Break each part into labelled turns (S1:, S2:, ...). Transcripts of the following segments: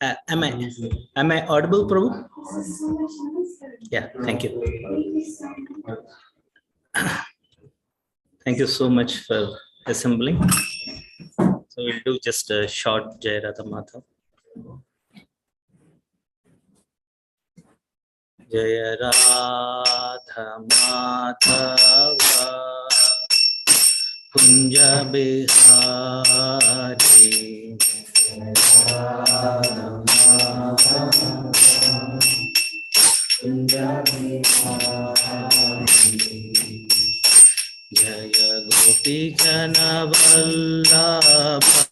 S1: Am I audible, Prabhu? Yeah, thank you. Thank you so much for assembling. So we'll do just a short Jai Radha Madhav. Jai Radha Madhava Kunja Bihari Jaya Gopi Jana Vallabha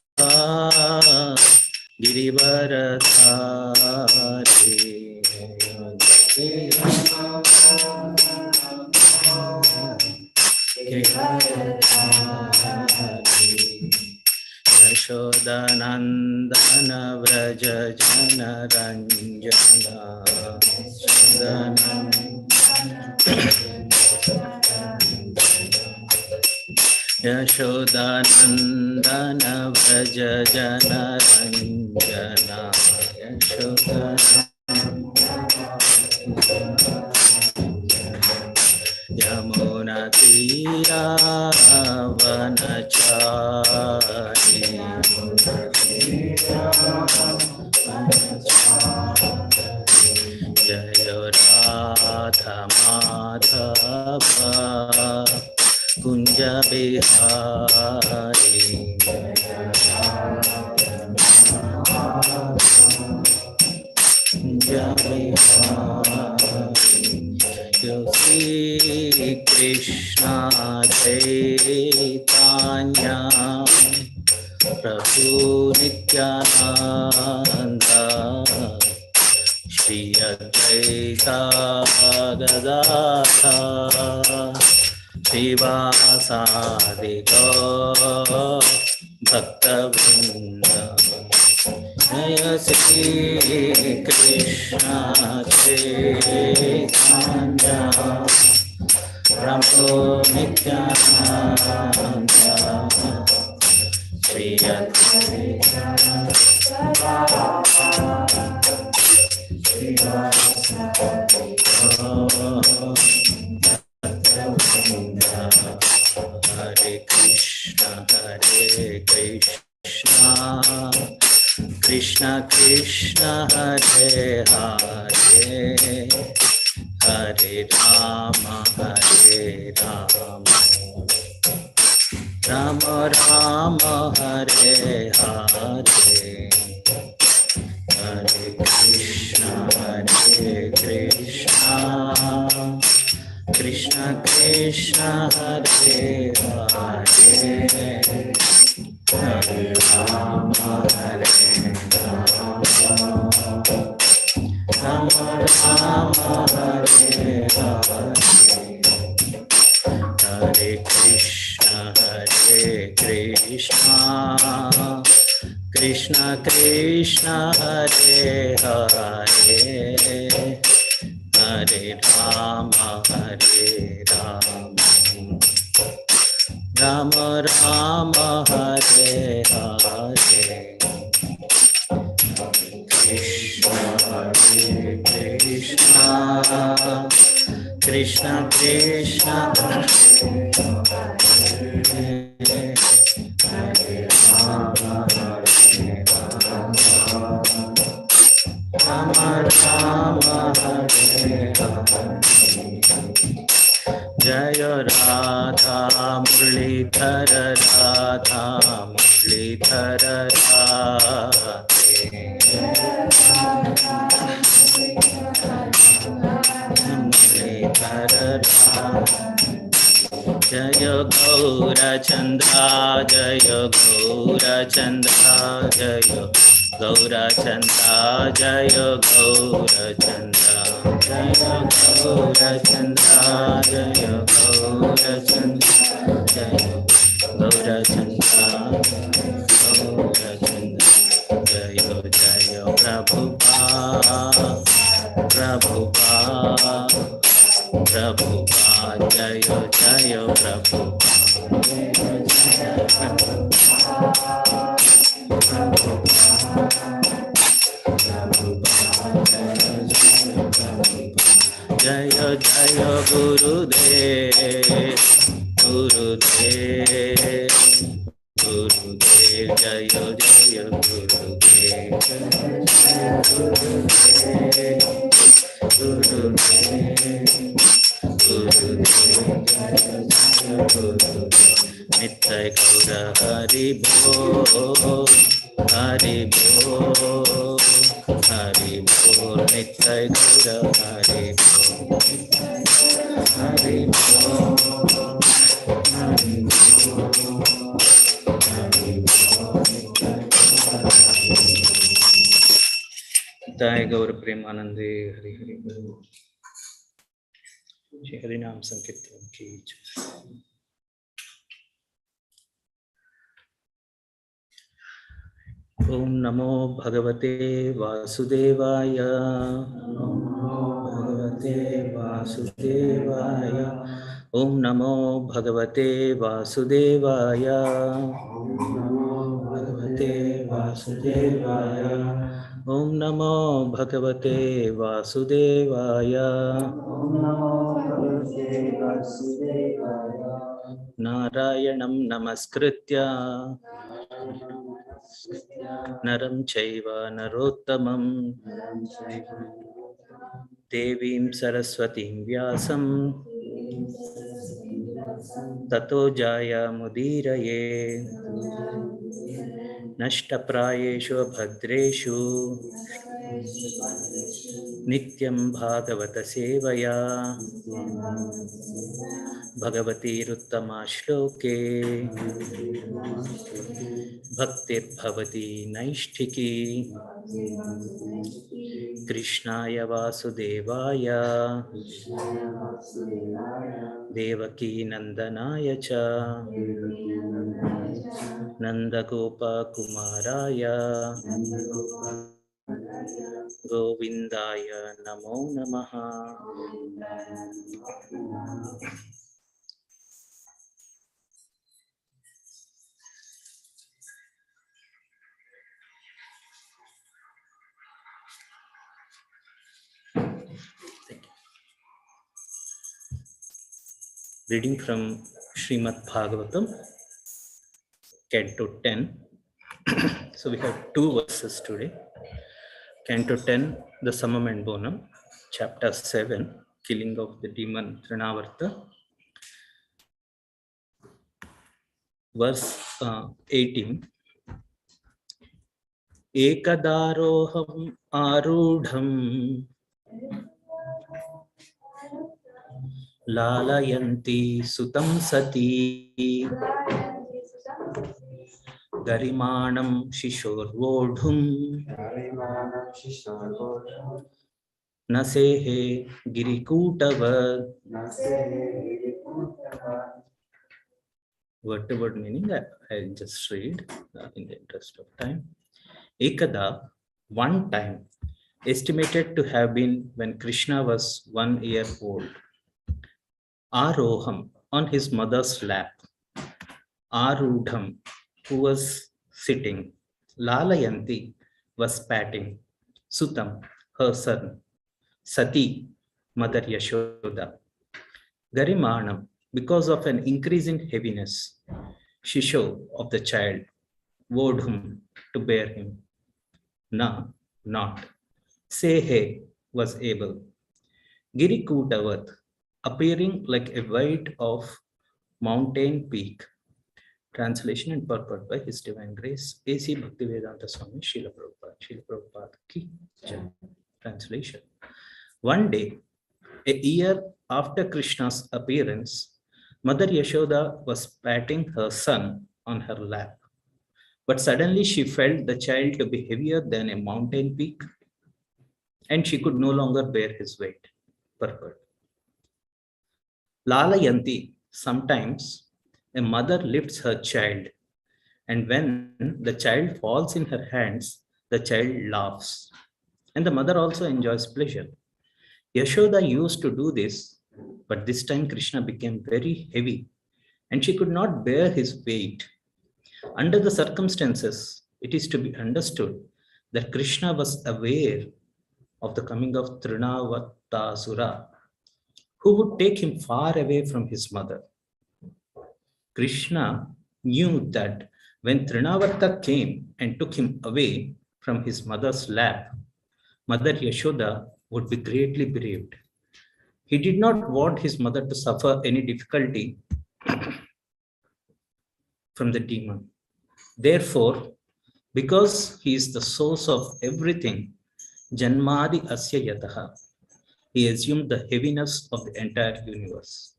S1: Girivaradhari Yashodanandana Vraja Jana Ranjana Yashodanandana Vraja Jana Ranjana Yamuna Tira Vanachari Jaya Radha Madhava Kunja Bihari Kunja Bihari Yosi Krishna Chaitanya Prabhu Nityananda Shri Advaita Gadadha Srivasadi Gaur Bhakta Vrinda Jaya Shri Krishna Chaitanya Prabhu Nityananda Shri Advaita Hare Krishna Krishna Krishna Hare Hare Hare Rama Rama Rama Hare Hare Hare Krishna Krishna Krishna Hare Hare Hare Rama Rama Rama Hare Hare Hare Krishna Krishna Krishna Hare Hare Hare Rama Rama Rama Hare Hare Krishna Krishna Krishna Hare Rama Rama Rama Hare Hare Jaya Radha Murlidhara Radha Murlidhara Radhe Murlidhara Radhe Jaya Gaura Chandra Jaya Gaura Chandra Jaya Gaura Chandra Jaya Gaura Chandra Jaya Gaura Chandra Jaya Gaura Chandra Jaya Gaura Chandra Gaura Chandra Jaya Jaya Prabhupada Prabhupada Prabhupada Jaya Jaya Prabhupada Gurudev, Gurudev, Jaya Jaya Gurudev, Gurudev, Nitya Gaura Hari Bol, Hari Bol, Hari Bol, Nitya Gaura Hari Bol, Hari Bol, Hari Bol. Daya Gaura Premanande, Hari Hari Bol. Shri Hari Naam Sankirtan ki jai. Om Namo Bhagavate Vasudevaya. Om Namo Bhagavate Vasudevaya. Om Namo Bhagavate Vasudevaya. Om Namo Bhagavate Vasudevaya. Om Namo Bhagavate Vasudevaya. Om Namo Bhagavate Vasudevaya. Narayanam Namaskritya Naram Chaiva Narottamam Devim Saraswatim Vyasam Tato Jaya Mudiraye Nashtaprayeshu Bhadreshu Nityam Bhagavata Sevaya Bhagavati Ruttama Shloke Bhaktir Bhavati Naishtiki Krishnaya Vasudevaya Devaki Nandanaya Cha Nandagopa Kumaraya Govindaya Namo Namaha. Reading from Srimad Bhagavatam, Canto 10. So we have two verses today. Canto 10, the Samam and Bonam. Chapter 7, Killing of the Demon Trinavarta. Verse 18. Ekadaroham arudham Lalayanti sutam sati Garimanam shishorvodhum Nasehe girikutavad. Word to word meaning I'll just read in the interest of time. Ekada, one time, estimated to have been when Krishna was 1 year old. Aroham, on his mother's lap. Arudham, who was sitting. Lalayanti was patting. Sutam, her son. Sati, Mother Yashoda. Garimanam, because of an increase in heaviness. Shisho, of the child. Vodhum, to bear him. Na, not. Sehe, was able. Girikutavat, appearing like a weight of mountain peak. Translation and purport by His Divine Grace, A.C. Bhaktivedanta Swami Srila Prabhupada. Srila Prabhupada ki jai. Translation. One day, a year after Krishna's appearance, Mother Yashoda was patting her son on her lap. But suddenly she felt the child to be heavier than a mountain peak, and she could no longer bear his weight. Purport. Lalayanti, sometimes a mother lifts her child, and when the child falls in her hands, the child laughs, and the mother also enjoys pleasure. Yashoda used to do this, but this time Krishna became very heavy, and she could not bear his weight. Under the circumstances, it is to be understood that Krishna was aware of the coming of Trinavartasura, who would take him far away from his mother. Krishna knew that when Trinavarta came and took him away from his mother's lap, Mother Yashoda would be greatly bereaved. He did not want his mother to suffer any difficulty from the demon. Therefore, because he is the source of everything, Janmadi Asya Yataha, he assumed the heaviness of the entire universe.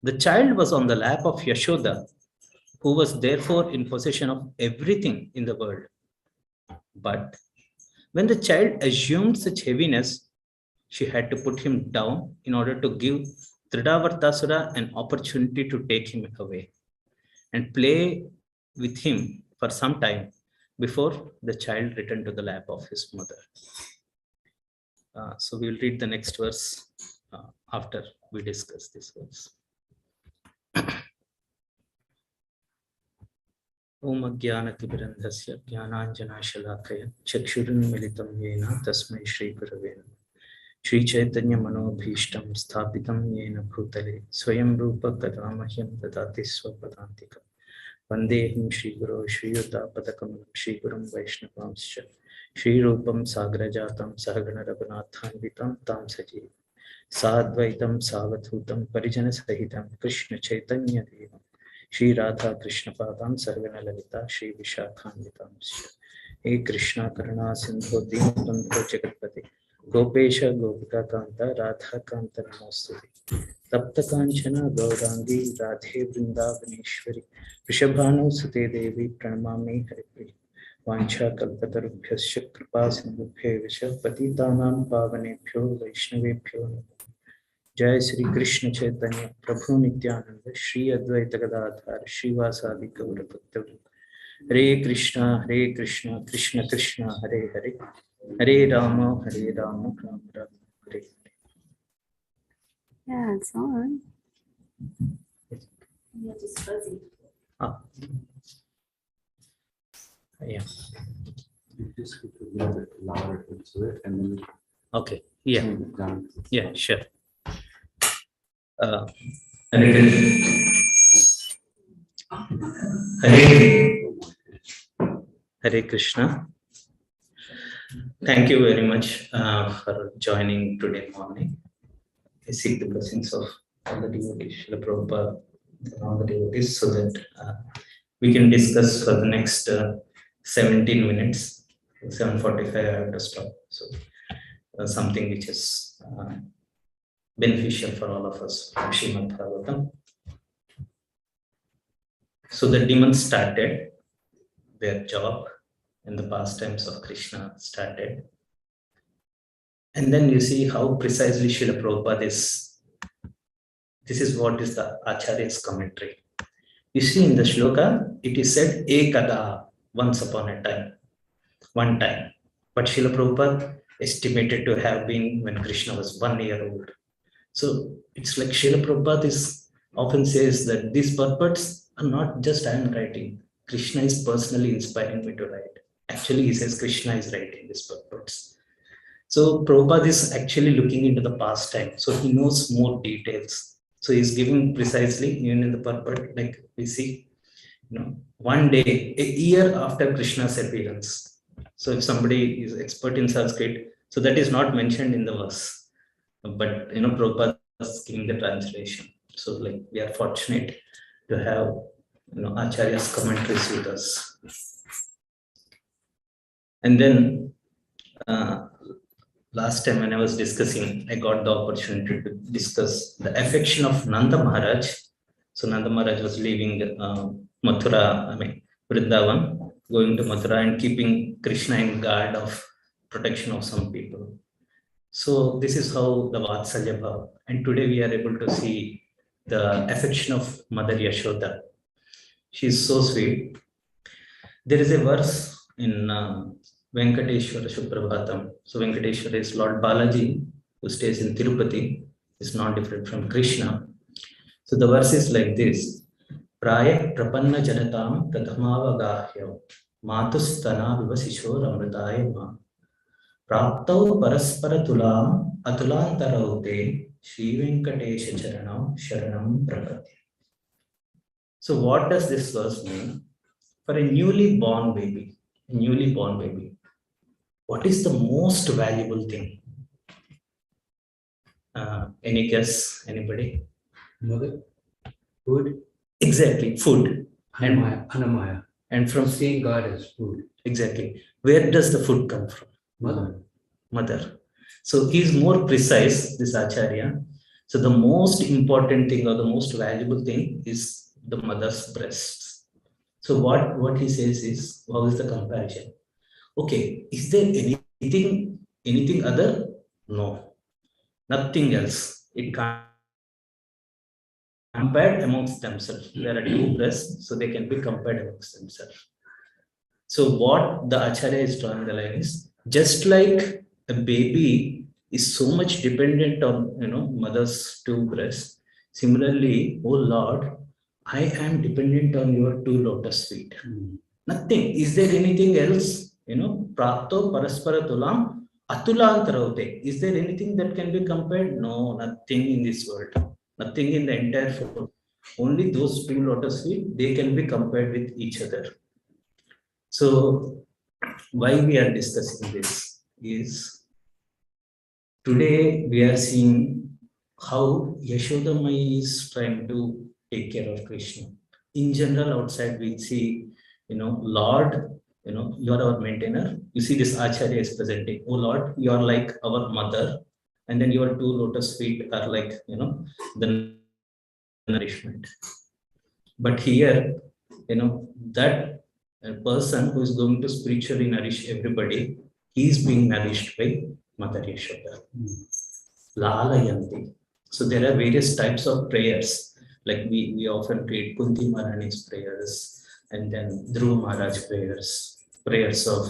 S1: The child was on the lap of Yashoda, who was therefore in possession of everything in the world. But when the child assumed such heaviness, she had to put him down in order to give Tridavartasura an opportunity to take him away and play with him for some time before the child returned to the lap of his mother. So we will read the next verse after we discuss this verse. Om Ajnanatimirandhasya Jnananjanashalakaya Chakshurunmilitam Yena Tasmai Shri Gurave Namah. Shri Chaitanya Manobhishtam Sthapitam Yena Bhutale Swayam Rupa Kadamahyam Dadati Swapadantika Vandehim Shri Guru Shri Yuddha Padakam Shri Gurum Vaishnavamscha Shri Rupam Sagrajatam Sahagana Raghunathanvitam Tam Sajiv Sadvaitam Savathutam Parijana Sahitam Krishna Chaitanya Devam Shri Radha Krishna Padam Sarvana Lalita Shri Vishakhanvitam He Krishna Karuna Sindhu Dinabandhu Jagatpati Gopesha Gopika Kanta Radha Kanta Namastuti Tapta Kanchana Gaurangi Radhe Vrindavaneshwari Vrishabhanu Sute Devi Pranamami Haripriya Vancha Kalpatarubhyasya Kripa Sindhubhye Visha Patitanam Pavanebhyo Vaishnavebhyo Namo Jai Sri Krishna Chaitanya Prabhu Nityananda Shri Advaita Gadadhar Srivasadi Gaura Bhaktavrinda Hare Krishna Krishna Krishna Hare Hare Hare Rama Rama Rama Hare Hare.
S2: Yeah, it's on.
S3: Yeah, just fuzzy.
S1: Yeah.
S4: You just get a little bit louder into it and then
S1: Okay. Yeah.
S4: turn it down.
S1: Yeah. Sure. Hare Hare Hare Krishna. Thank you very much for joining today morning. I seek the blessings of all the devotees, Srila Prabhupada, and all the devotees, so that we can discuss for the next 17 minutes. 7:45 I have to stop. So something which is beneficial for all of us from Srimad Bhagavatam. So the demons started their job in the pastimes of Krishna started. And then you see how precisely Srila Prabhupada is. This is what is the Acharya's commentary. You see in the shloka, it is said Ekada, once upon a time, one time. But Srila Prabhupada estimated to have been when Krishna was 1 year old. So it's like Srila Prabhupada often says that these purports are not just I am writing. Krishna is personally inspiring me to write. Actually, he says Krishna is writing these purports. So Prabhupada is actually looking into the past time. So he knows more details. So he's giving precisely, even in the purport, like we see, one day, a year after Krishna's appearance. So if somebody is expert in Sanskrit, so that is not mentioned in the verse. But, Prabhupada is giving the translation. So like we are fortunate to have, Acharya's commentaries with us. And then, last time when I was discussing, I got the opportunity to discuss the affection of Nanda Maharaj. So Nanda Maharaj was leaving Mathura, Vrindavan, going to Mathura and keeping Krishna in guard of protection of some people. So this is how the Vatsalya Bhava. And today we are able to see the affection of Mother Yashoda. She is so sweet. There is a verse in Venkateshwara Suprabhatam. So Venkateshwara is Lord Balaji, who stays in Tirupati, is not different from Krishna. So the verse is like this: Praya prapanna janatam tadhamavagahya matustana vivasishor amritaya ma praptau paraspara tulam atulantaraute Shri Venkatesha Charanam Sharanam Prakati. So what does this verse mean? For a newly born baby, what is the most valuable thing? Any guess? Anybody?
S4: Mother, food,
S1: Exactly, food.
S4: Anamaya.
S1: And from
S4: Seeing God as food.
S1: exactly, where does the food come from?
S4: Mother.
S1: Mother. So he is more precise, this Acharya. So the most important thing or the most valuable thing is the mother's breasts. So what he says is, how is the comparison? Okay, is there anything other? No, nothing else. It can't compared amongst themselves. There are two breasts, so they can be compared amongst themselves. So what the Acharya is drawing the line is just like a baby is so much dependent on mother's two breasts. Similarly, oh Lord, I am dependent on your two lotus feet. Nothing. Is there anything else? Prapto paraspara tulam atulantaravate. Is there anything that can be compared? No, nothing in this world. Nothing in the entire world. Only those two lotus feet, they can be compared with each other. So why we are discussing this is today we are seeing how Yashodamai is trying to take care of Krishna. In general, outside we see, Lord, you are our maintainer. You see this Acharya is presenting, oh Lord, you are like our mother, and then your two lotus feet are like, the nourishment. But here, that person who is going to spiritually nourish everybody, he is being nourished by Mother Yashoda. Lalayanti. So there are various types of prayers. Like we often read Kunti Maharani's prayers, and then Dhruva Maharaj prayers of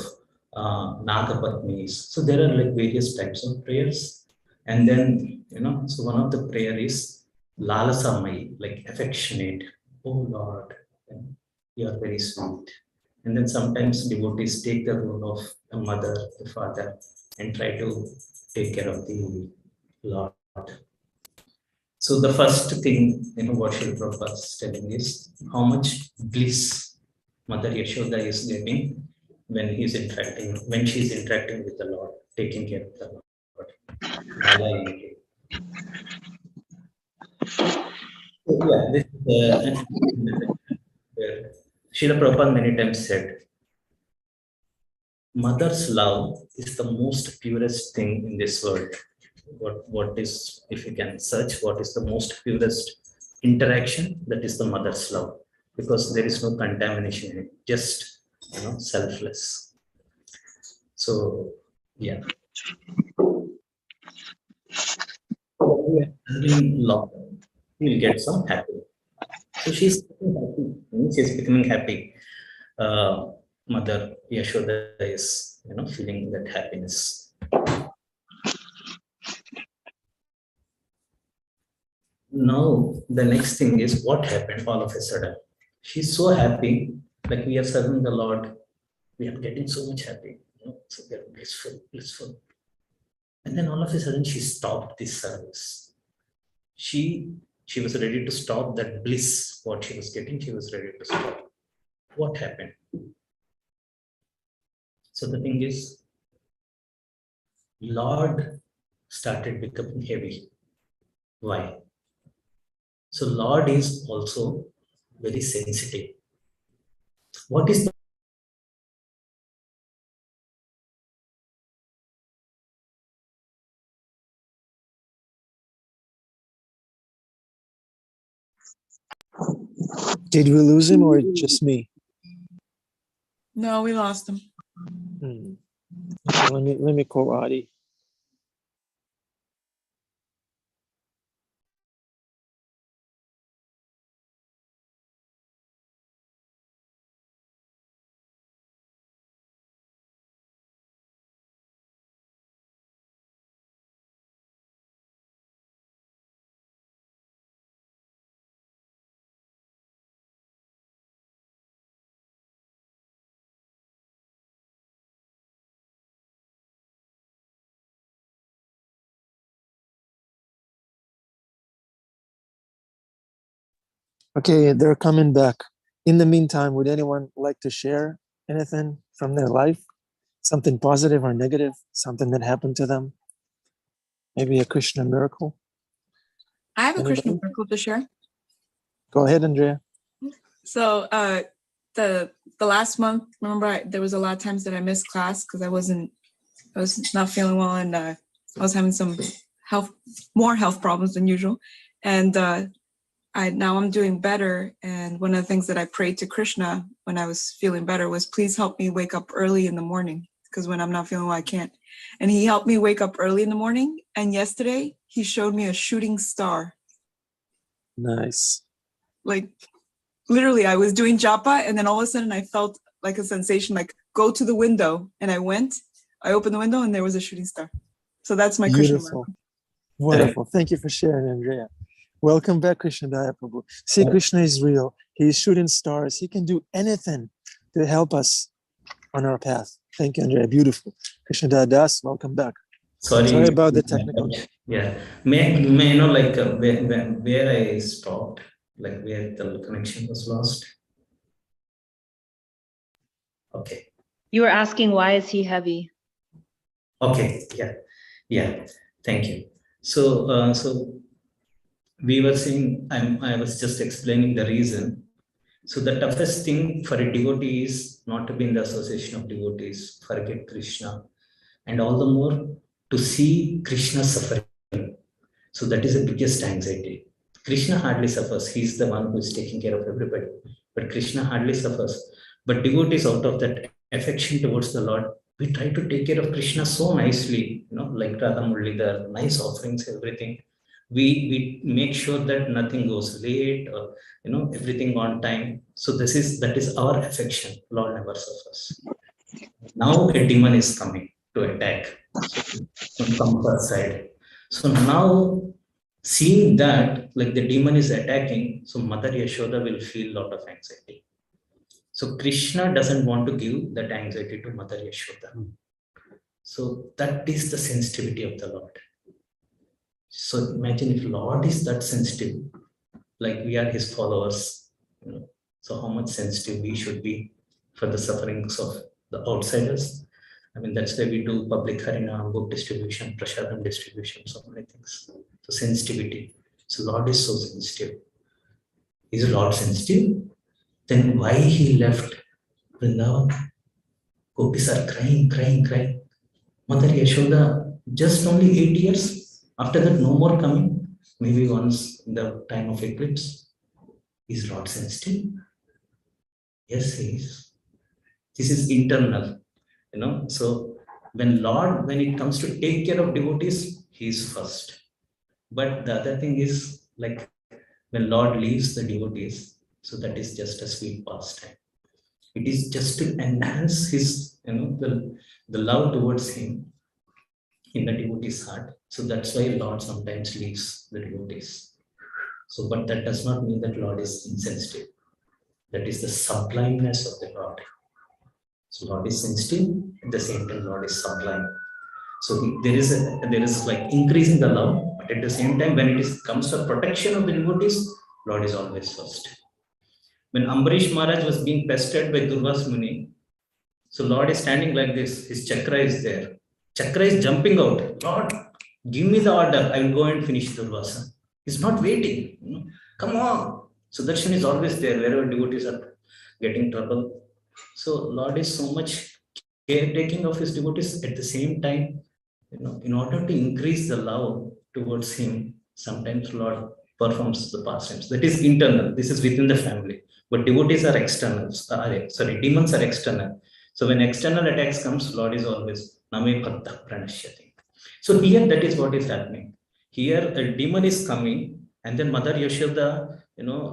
S1: Nagapatnis. So there are like various types of prayers. And then, so one of the prayer is Lalasamai, like affectionate. Oh Lord, you are very sweet. And then sometimes devotees take the role of a mother, a father, and try to take care of the Lord. So the first thing, what Srila Prabhupada is telling is how much bliss Mother Yashoda is getting when she is interacting with the Lord, taking care of the Lord. So, yeah, this Srila Prabhupada many times said, mother's love is the most purest thing in this world. What is, if you can search, what is the most purest interaction? That is the mother's love, because there is no contamination in it, just selfless. So yeah, in love, you will get some happy. So she's happy. She's becoming happy. Mother Yashoda is feeling that happiness. Now the next thing is what happened all of a sudden. She's so happy, like we are serving the Lord, we are getting so much happy, so we are blissful. And then all of a sudden she stopped this service. She she was ready to stop that bliss, what she was getting, she was ready to stop. What happened? So the thing is, Lord started becoming heavy. Why? So Lord is also very sensitive. What is
S2: Did we lose him or just me?
S3: No, we lost him.
S2: Okay, let me call Adi. Okay, they're coming back. In the meantime, would anyone like to share anything from their life? Something positive or negative? Something that happened to them? Maybe a Krishna miracle?
S3: I have a Krishna
S2: Anybody?
S3: miracle to share.
S2: Go ahead, Andrea.
S3: So the last month, remember, there was a lot of times that I missed class because I was not feeling well, and I was having some more health problems than usual. And now I'm doing better. And one of the things that I prayed to Krishna when I was feeling better was, please help me wake up early in the morning, because when I'm not feeling well, I can't. And he helped me wake up early in the morning. And yesterday he showed me a shooting star.
S2: Nice.
S3: Like, literally, I was doing japa, and then all of a sudden I felt like a sensation, like, go to the window. And I opened the window, and there was a shooting star. So that's my Krishna
S2: Beautiful.
S3: miracle.
S2: Wonderful. Thank you for sharing, Andrea. Welcome back, Krishna Daya Prabhu. See, Krishna is real. He's shooting stars. He can do anything to help us on our path. Thank you, Andrea. Beautiful. Krishna Daya Das, welcome back. Sorry about the technical.
S1: Yeah. May I know, like, where I stopped, like where the connection was lost? Okay.
S5: You were asking, why is he heavy?
S1: Okay. Yeah. Thank you. So, we were saying, I was just explaining the reason. So the toughest thing for a devotee is not to be in the association of devotees, forget Krishna, and all the more to see Krishna suffering. So that is the biggest anxiety. Krishna hardly suffers. He's the one who is taking care of everybody. But Krishna hardly suffers. But devotees, out of that affection towards the Lord, we try to take care of Krishna so nicely, like Radha Muralidhar, nice offerings, everything. We make sure that nothing goes late, or everything on time. So that is our affection. Lord never suffers. Now a demon is coming to attack from comfort side. So now, seeing that, like, the demon is attacking, so Mother Yashoda will feel a lot of anxiety. So Krishna doesn't want to give that anxiety to Mother Yashoda. So that is the sensitivity of the Lord. So imagine if Lord is that sensitive, like we are his followers, so how much sensitive we should be for the sufferings of the outsiders. I mean, that's why we do public harina, book distribution, prasadam distribution, so many things. So sensitivity. So Lord is so sensitive. Is Lord sensitive? Then why he left Vrindavan? Gopis are crying. Mother Yashoda, just only 8 years. After that, no more coming. Maybe once in the time of eclipse. Is Lord sensitive? Yes, he is. This is internal. So when it comes to take care of devotees, he is first. But the other thing is, like, when Lord leaves the devotees, so that is just a sweet pastime. It is just to enhance his, the love towards him in the devotee's heart. So that's why Lord sometimes leaves the devotees. So, but that does not mean that Lord is insensitive. That is the sublimeness of the Lord. So Lord is sensitive, at the same time Lord is sublime. So there is like increasing the love, but at the same time, when it comes to protection of the devotees, Lord is always first. When Ambarish Maharaj was being pestered by Durvas Muni, so Lord is standing like this, his chakra is there. Chakra is jumping out. Lord, give me the order, I will go and finish Durvasa. He's not waiting. Come on. Sudarshan is always there wherever devotees are getting trouble. So Lord is so much caretaking of his devotees. At the same time, in order to increase the love towards him, sometimes Lord performs the pastimes. That is internal. This is within the family. But devotees are external. Demons are external. So when external attacks comes, Lord is always Name Patta Pranashyati. So here, that is what is happening. Here a demon is coming, and then Mother Yashoda,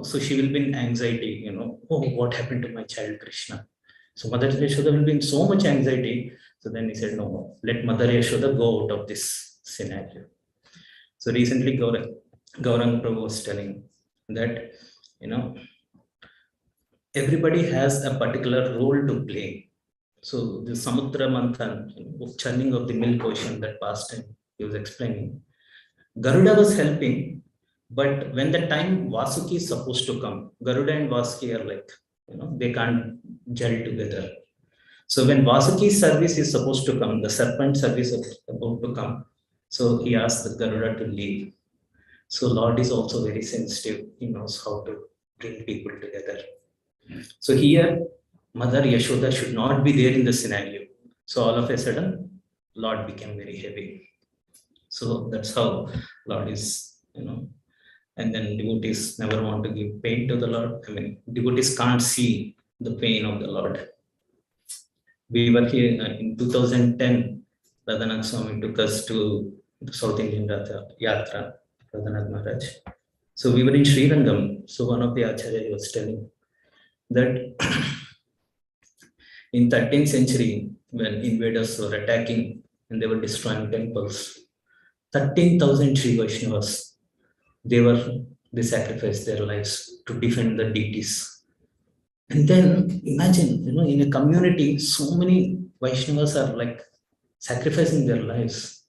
S1: so she will be in anxiety, oh, what happened to my child Krishna? So Mother Yashoda will be in so much anxiety. So then he said, no, let Mother Yashoda go out of this scenario. So recently Gaurang Prabhu was telling that, everybody has a particular role to play. So the Samudra Manthan, churning of the milk ocean, that past time he was explaining, Garuda was helping, But when the time Vasuki is supposed to come, Garuda and Vasuki are like, they can't gel together. So when Vasuki's service is supposed to come, the serpent service is about to come. So he asks the Garuda to leave. So Lord is also very sensitive. He knows how to bring people together. So here, Mother Yashoda should not be there in the scenario. So all of a sudden, Lord became very heavy. So that's how Lord is, and then devotees never want to give pain to the Lord. I mean, devotees can't see the pain of the Lord. We were here in 2010, Radhanath Swami took us to the South Indian Yatra, Radhanath Maharaj. So we were in Sri Rangam. So one of the Acharyas was telling that in 13th century, when invaders were attacking and they were destroying temples, 13,000 Sri Vaishnavas, they sacrificed their lives to defend the deities. And then imagine, in a community, so many Vaishnavas are like sacrificing their lives.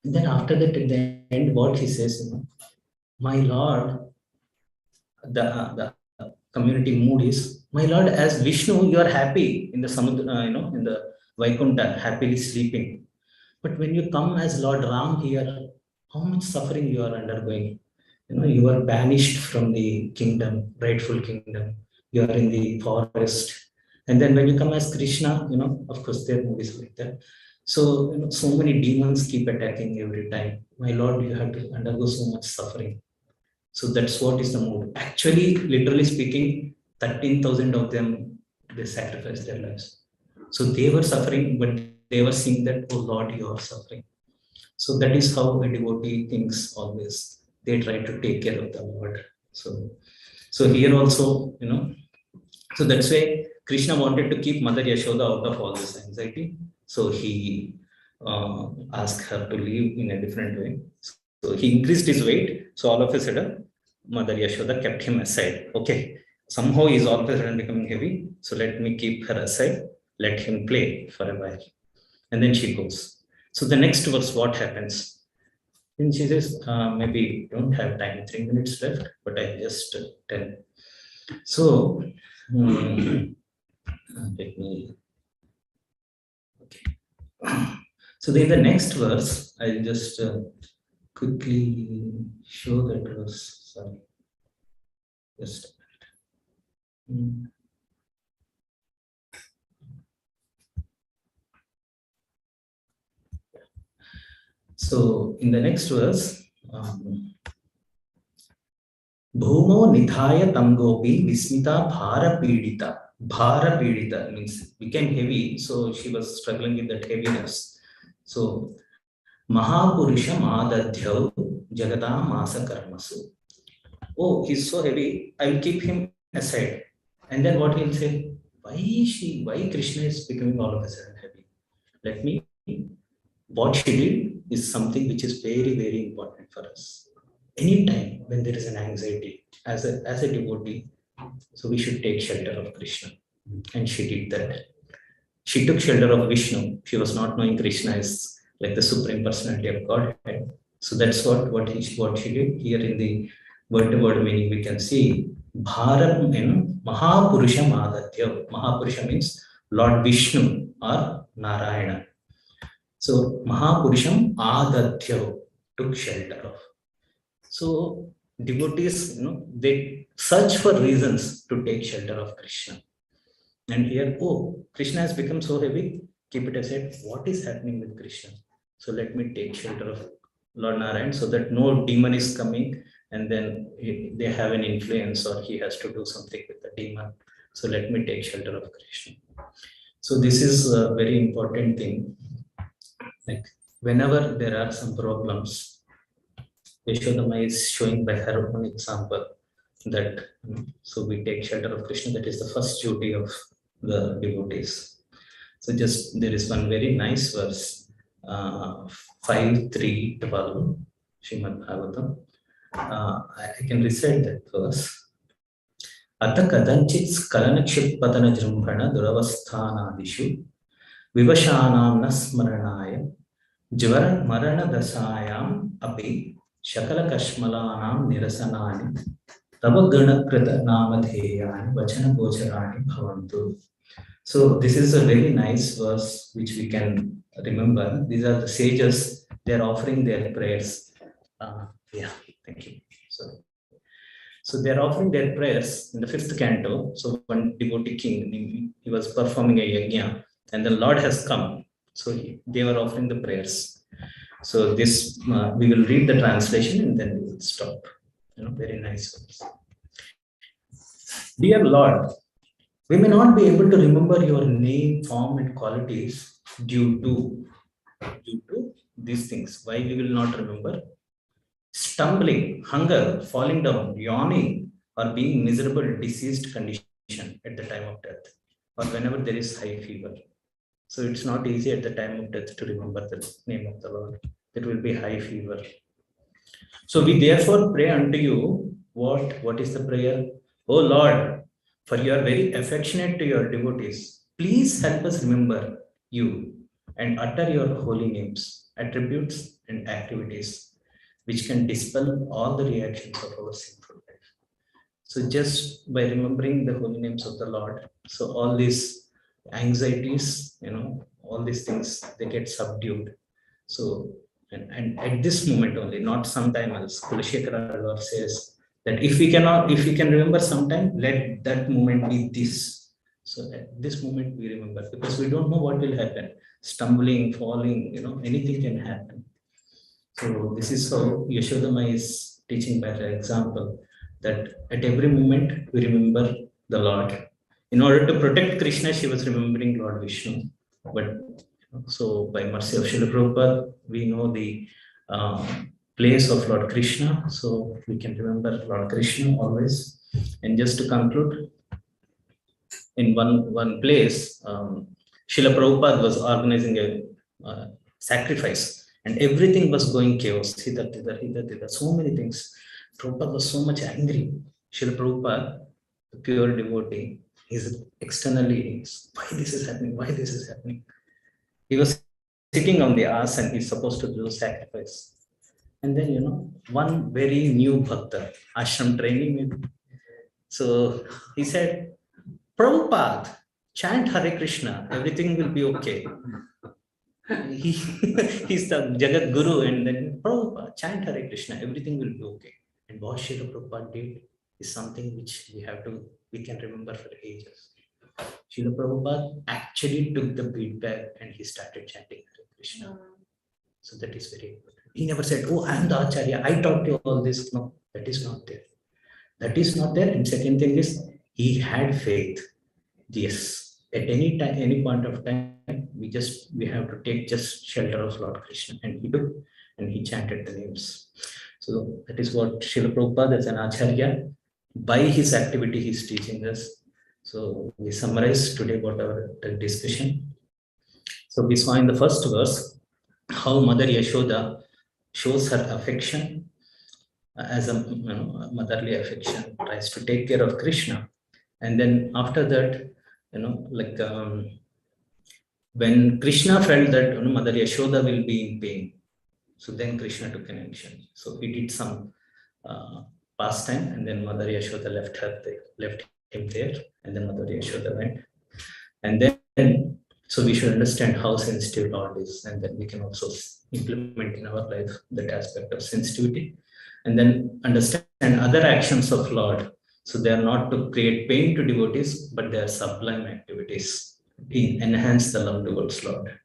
S1: And then after that, at the end, what he says, my Lord, the community mood is, my Lord, as Vishnu, you are happy in the Samudra, in the Vaikunta, happily sleeping. But when you come as Lord Ram here, how much suffering you are undergoing. You are banished from the kingdom, rightful kingdom. You are in the forest. And then when you come as Krishna, of course, their movies like that. So, so many demons keep attacking every time. My Lord, you have to undergo so much suffering. So that's what is the mood. Actually, literally speaking, 13,000 of them, they sacrificed their lives. So they were suffering, but they were seeing that, oh Lord, you are suffering. So that is how a devotee thinks always. They try to take care of the Lord. So here also, so that's why Krishna wanted to keep Mother Yashoda out of all this anxiety. So he asked her to live in a different way. So he increased his weight. So all of a sudden, Mother Yashoda kept him aside. Okay, somehow he's all of a sudden becoming heavy. So let me keep her aside. Let him play for a while. And then she goes. So the next verse, what happens? And she says, maybe don't have time, 3 minutes left, but I just tell. So, let me, okay. So in the next verse, I'll just quickly show that verse. Sorry. Just a minute. So in the next verse, Bhumo nithaya tamgopi vismita bhara pidita. Bhara pidita means became heavy, so she was struggling with that heaviness. So Mahapurusha madadhyau jagadam asa karmasu. Oh, he's so heavy, I will keep him aside. And then what he'll say, why Krishna is becoming all of a sudden heavy? Let me, what she did is something which is very, very important for us. Anytime when there is an anxiety, as a devotee, so we should take shelter of Krishna. And she did that. She took shelter of Vishnu. She was not knowing Krishna is like the supreme personality of Godhead. So that's what she did. Here in the word-to-word meaning, we can see Bharat, Mahapurusha Madadhya. Mahapurusha means Lord Vishnu or Narayana. So Mahapurusham Adadhya took shelter of. So devotees, they search for reasons to take shelter of Krishna. And here, oh, Krishna has become so heavy, keep it aside. What is happening with Krishna? So let me take shelter of Lord Narayan so that no demon is coming and then they have an influence or he has to do something with the demon. So let me take shelter of Krishna. So this is a very important thing. Like whenever there are some problems, Yashodama is showing by her own example that, so we take shelter of Krishna. That is the first duty of the devotees. So just, there is one very nice verse, 5:3-12, Srimad Bhagavatam. I can recite that verse. Ata kadanchit skalanakshipatana jrumbhana duravasthanadishu vivashanam nasmaranaya jvara marana dasayam api Shakala Kashmalanam Nirasanani Tava Ganakrita Namadheyani Vachana Gocharani Bhavantu. So this is a very nice verse which we can remember. These are the sages, they are offering their prayers. Yeah, thank you. So they are offering their prayers in the fifth canto. So one devotee king, he was performing a yajna and the Lord has come. So they were offering the prayers. So this, we will read the translation and then we will stop. Very nice words. Dear Lord, we may not be able to remember your name, form, and qualities due to these things. Why we will not remember? Stumbling, hunger, falling down, yawning, or being miserable, diseased condition at the time of death, or whenever there is high fever. So it's not easy at the time of death to remember the name of the Lord. There will be high fever. So we therefore pray unto you. What is the prayer? Oh Lord, for you are very affectionate to your devotees. Please help us remember you and utter your holy names, attributes, and activities, which can dispel all the reactions of our sinful life. So just by remembering the holy names of the Lord, so all these anxieties, all these things, they get subdued. So, and at this moment only, not sometime else, Kulashekara Lord says that if we can remember sometime, let that moment be this. So at this moment we remember, because we don't know what will happen. Stumbling, falling, anything can happen. So this is how Yashodama is teaching by the example, that at every moment we remember the Lord. In order to protect Krishna, she was remembering Lord Vishnu. But so by mercy of Srila Prabhupada, we know the place of Lord Krishna. So we can remember Lord Krishna always. And just to conclude, in one place, Srila Prabhupada was organizing a sacrifice, and everything was going chaos. So many things. Prabhupada was so much angry. Srila Prabhupada, the pure devotee, is externally, why this is happening? Why this is happening? He was sitting on the ass and he's supposed to do sacrifice. And then, one very new bhakta, ashram training. So he said, Prabhupada, chant Hare Krishna, everything will be okay. He's the Jagat Guru, and then Prabhupada, chant Hare Krishna, everything will be okay. And what Srila Prabhupada did is something which we can remember for ages. Srila Prabhupada actually took the feedback and he started chanting Hare Krishna. So that is very important. He never said, oh, I am the Acharya, I taught you all this. No, that is not there. That is not there. And second thing is, he had faith. Yes, at any time, any point of time, we have to take just shelter of Lord Krishna. And he took and he chanted the names. So that is what Srila Prabhupada as an Acharya, by his activity, he is teaching us. So we summarize today whatever the discussion. So we saw in the first verse how Mother Yashoda shows her affection as a motherly affection, tries to take care of Krishna. And then after that, when Krishna felt that Mother Yashoda will be in pain, so then Krishna took an action. So he did some pastime, and then Mother Yashoda left him there, and then Mother Yashoda went. And then, so we should understand how sensitive Lord is, and then we can also implement in our life that aspect of sensitivity, and then understand other actions of Lord. So they are not to create pain to devotees, but they are sublime activities to enhance the love towards Lord.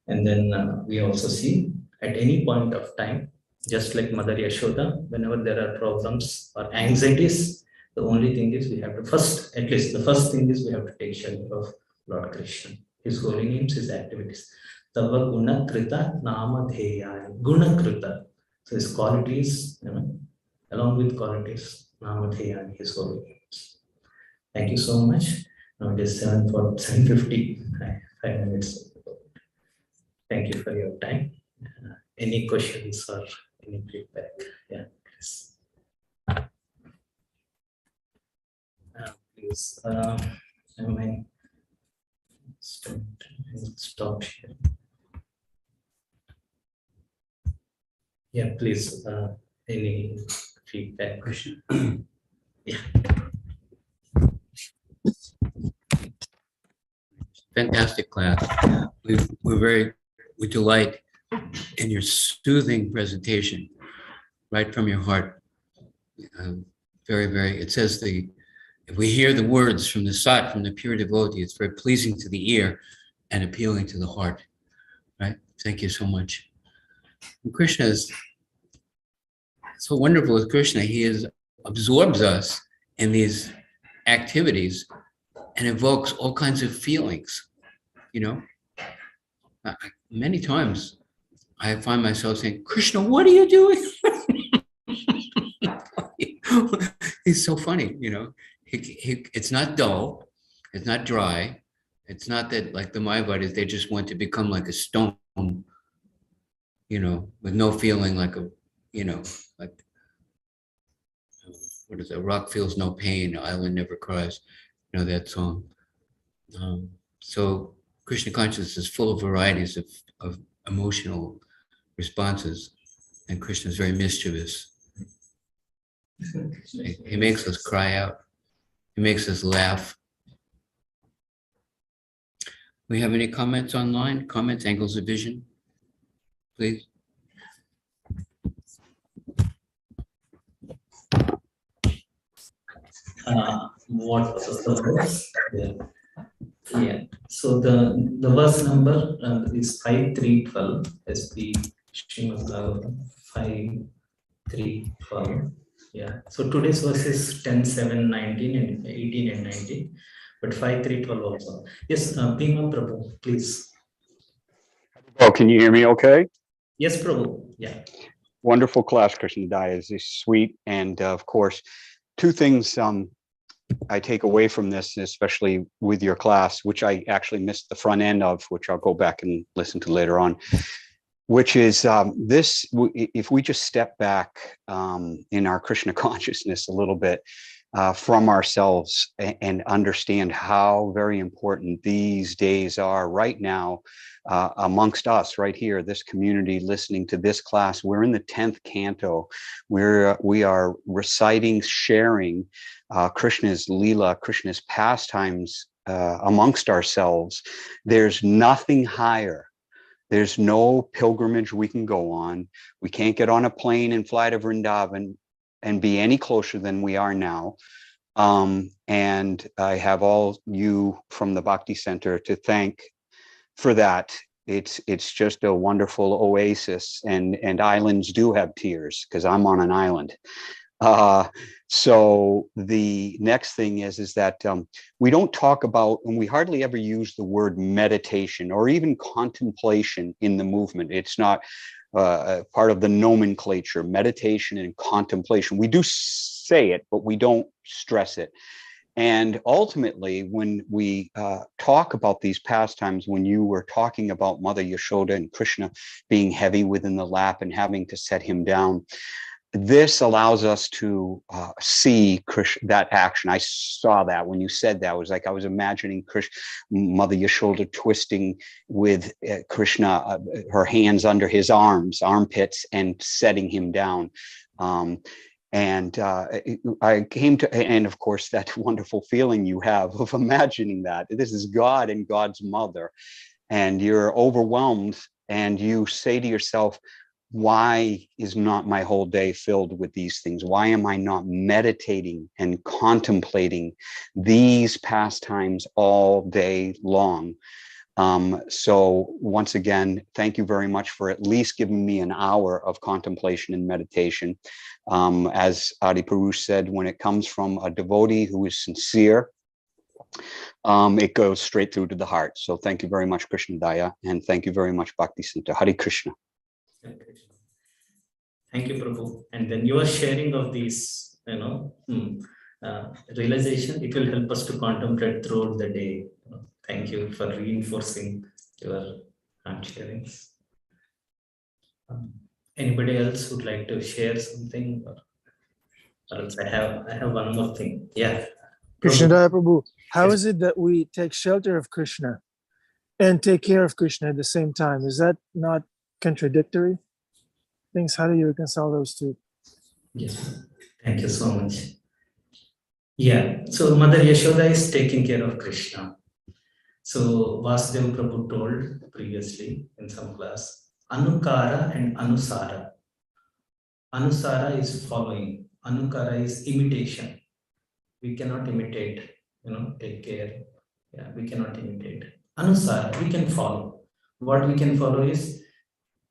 S1: And then we also see at any point of time, just like Mother Yashoda, whenever there are problems or anxieties, the only thing is we have to first, at least the first thing is we have to take shelter of Lord Krishna, his holy names, his activities. Tava guna krita nama dheyani. Guna krita. So his qualities, along with qualities, nama dheyani, his holy names. Thank you so much. Now it is 7:50, 5 minutes. Thank you for your time. Any questions or any feedback? Yeah, please. Please, stop sharing. Yeah, please, any feedback?
S4: Krishna.
S1: Yeah.
S6: Fantastic class. We delight in your soothing presentation, right from your heart. It says if we hear the words from the sat, from the pure devotee, it's very pleasing to the ear and appealing to the heart, right? Thank you so much. And Krishna is so wonderful with Krishna. Absorbs us in these activities and evokes all kinds of feelings, you know? Many times I find myself saying, Krishna, what are you doing? He's so funny, you know. It's not dull, it's not dry. It's not that like the Mayavadis, they just want to become like a stone, you know, with no feeling, like a, you know, like, what is it? Rock feels no pain, island never cries. You know that song. So Krishna consciousness is full of varieties of emotional responses, and Krishna is very mischievous. He makes us cry out. He makes us laugh. We have any comments online? Comments, angles of vision, please.
S1: What was the verse? Yeah. Yeah. So the verse number is 5312 SP Srimad Bhagavatam 5312. Yeah. So today's verse is 10, 7, 19 and 18 and 19, but 5312 also. Yes, Bhima Prabhu, please.
S7: Oh, can you hear me okay?
S1: Yes, Prabhu. Yeah.
S7: Wonderful class, Krishna Daya is sweet. And of course, two things I take away from this, especially with your class, which I actually missed the front end of, which I'll go back and listen to later on, which is this, if we just step back in our Krishna consciousness a little bit from ourselves and understand how very important these days are right now amongst us right here, this community listening to this class. We're in the 10th canto where we are reciting, sharing Krishna's Leela, Krishna's pastimes amongst ourselves. There's nothing higher. There's no pilgrimage we can go on. We can't get on a plane and fly to Vrindavan and be any closer than we are now. And I have all you from the Bhakti Center to thank for that. It's just a wonderful oasis, and islands do have tears because I'm on an island. So the next thing is that we don't talk about, and we hardly ever use the word meditation or even contemplation in the movement. It's not part of the nomenclature, meditation and contemplation. We do say it, but we don't stress it. And ultimately, when we talk about these pastimes, when you were talking about Mother Yashoda and Krishna being heavy within the lap and having to set him down, this allows us to see Krishna, that action. I saw that when you said that. It was like I was imagining Mother Yashoda twisting with Krishna, her hands under his armpits, and setting him down. I came to, and of course, that wonderful feeling you have of imagining that this is God and God's mother, and you're overwhelmed, and you say to yourself, why is not my whole day filled with these things? Why am I not meditating and contemplating these pastimes all day long? So once again, thank you very much for at least giving me an hour of contemplation and meditation. As Adi Purush said, when it comes from a devotee who is sincere, it goes straight through to the heart. So thank you very much, Krishna Daya, and thank you very much, Bhakti Center. Hare Krishna.
S1: Thank you, Prabhu. And then your sharing of these, realization, it will help us to contemplate throughout the day. Thank you for reinforcing your sharings. Anybody else would like to share something? Or else I have one more thing. Yeah.
S2: Krishna
S1: Prabhu.
S2: Daya Prabhu, how
S1: Yes.
S2: is it that we take shelter of Krishna and take care of Krishna at the same time? Is that not contradictory? things. How do you reconcile those two?
S1: Yes, thank you so much. Yeah, so Mother Yashoda is taking care of Krishna. So Vasudeva Prabhu told previously in some class, Anukara and Anusara. Anusara is following, Anukara is imitation. We cannot imitate, take care. Yeah, we cannot imitate. Anusara, we can follow. What we can follow is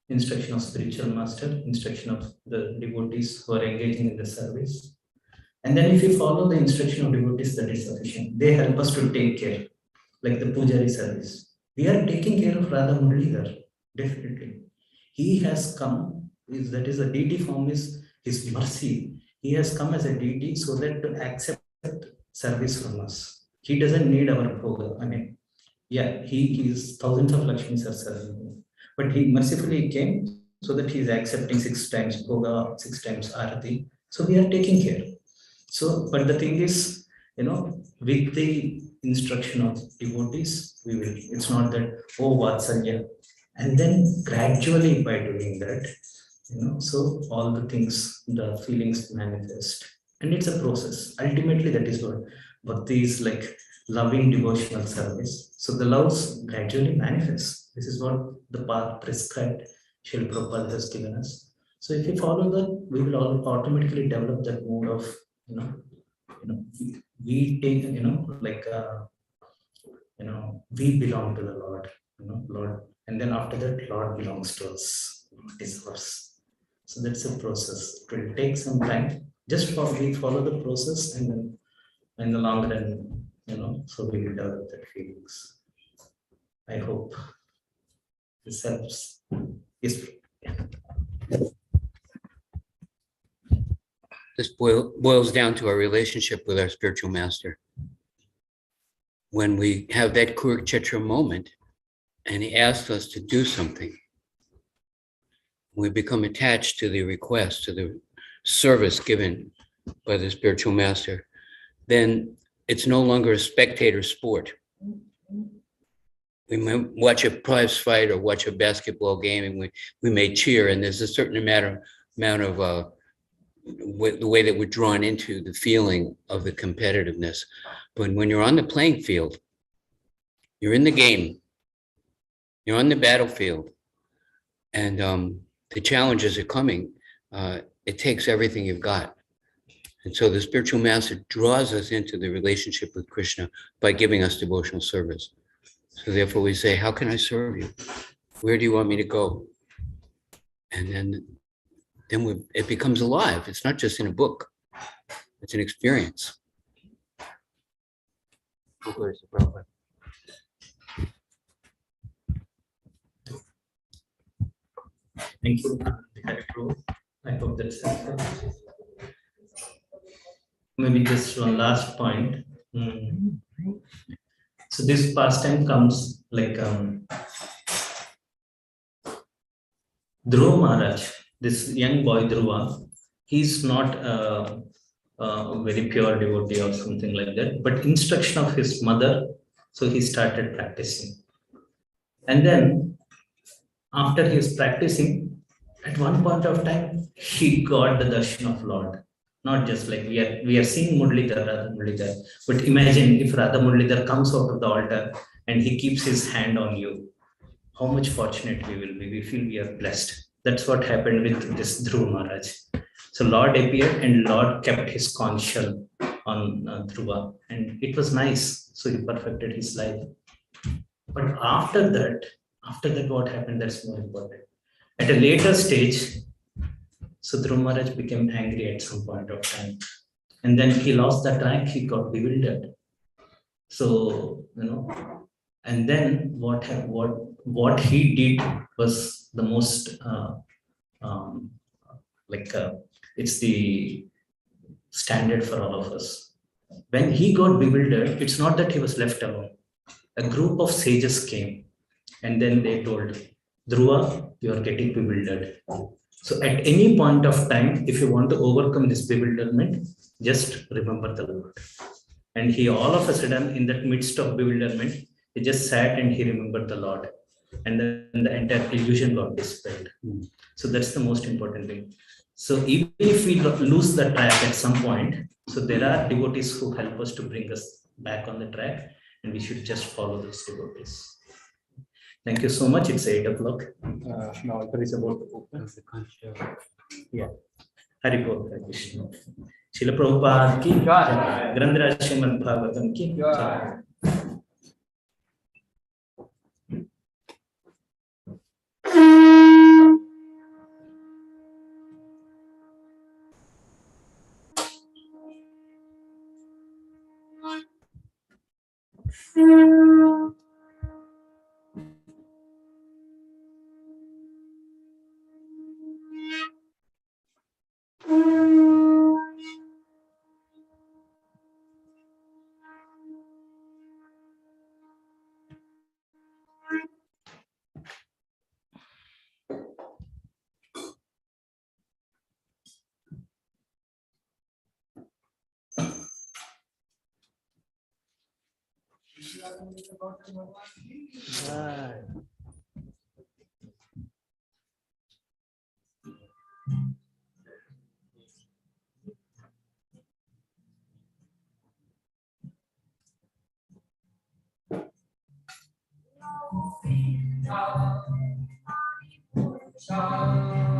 S1: instruction of spiritual master, instruction of the devotees who are engaging in the service. And then if we follow the instruction of devotees, that is sufficient. They help us to take care, like the Pujari service. We are taking care of Radha Muralidhar, definitely. He has come, that is the deity form is his mercy. He has come as a deity so that to accept service from us. He doesn't need our bhoga. I mean, yeah, he is thousands of Lakshmis are serving him. But he mercifully came so that he is accepting 6 times bhoga, 6 times arati. So we are taking care. So, but the thing is, with the instruction of devotees, we will, it's not that, oh, Vatsalya. And then gradually by doing that, so all the things, the feelings manifest. And it's a process. Ultimately, that is what bhakti is like, loving devotional service. So the loves gradually manifest. This is what the path prescribed Srila Prabhupada has given us. So if we follow that, we will all automatically develop that mood of, we take, we belong to the Lord, Lord. And then after that, Lord belongs to us. Lord is ours. So that's a process. It will take some time. Just we follow the process, and then in the long run, so we will develop that feelings. I hope this helps. Yes.
S6: This boils down to our relationship with our spiritual master. When we have that Kurukshetra moment and he asks us to do something, we become attached to the request, to the service given by the spiritual master, then it's no longer a spectator sport. We may watch a prize fight or watch a basketball game, and we may cheer, and there's a certain amount of the way that we're drawn into the feeling of the competitiveness. But when you're on the playing field, you're in the game, you're on the battlefield, and the challenges are coming. It takes everything you've got. And so the spiritual master draws us into the relationship with Krishna by giving us devotional service. So therefore we say, how can I serve you? Where do you want me to go? And then it becomes alive. It's not just in a book. It's an experience.
S1: Thank you. I hope that's helpful. Maybe just one last point. So this pastime comes like Dhruva Maharaj, this young boy Dhruva, he's not a very pure devotee or something like that, but instruction of his mother, so he started practicing. And then after he is practicing, at one point of time, he got the darshan of Lord. Not just like we are seeing Radha Muralidhar, but imagine if Radha Muralidhar comes out of the altar and he keeps his hand on you, how much fortunate we will be. We feel we are blessed. That's what happened with this Dhruva Maharaj. So Lord appeared and Lord kept his conch shell on Dhruva, and it was nice. So he perfected his life. But after that, what happened? That's more important. At a later stage, so Dhruva Maharaj became angry at some point of time. And then he lost that rank, he got bewildered. So, and then what he did was the most, it's the standard for all of us. When he got bewildered, it's not that he was left alone. A group of sages came and then they told, Dhruva, you are getting bewildered. So at any point of time, if you want to overcome this bewilderment, just remember the Lord. And he all of a sudden, in that midst of bewilderment, he just sat and he remembered the Lord. And then the entire illusion got dispelled. So that's the most important thing. So even if we lose the track at some point, so there are devotees who help us to bring us back on the track, and we should just follow those devotees. Thank you so much. It's 8 o'clock. Now it is about to open. Yeah. Hari Bol, Hare Krishna. Srila Prabhupada ki jai. Grandhara Srimad Bhagavatam ki jai.
S8: Shah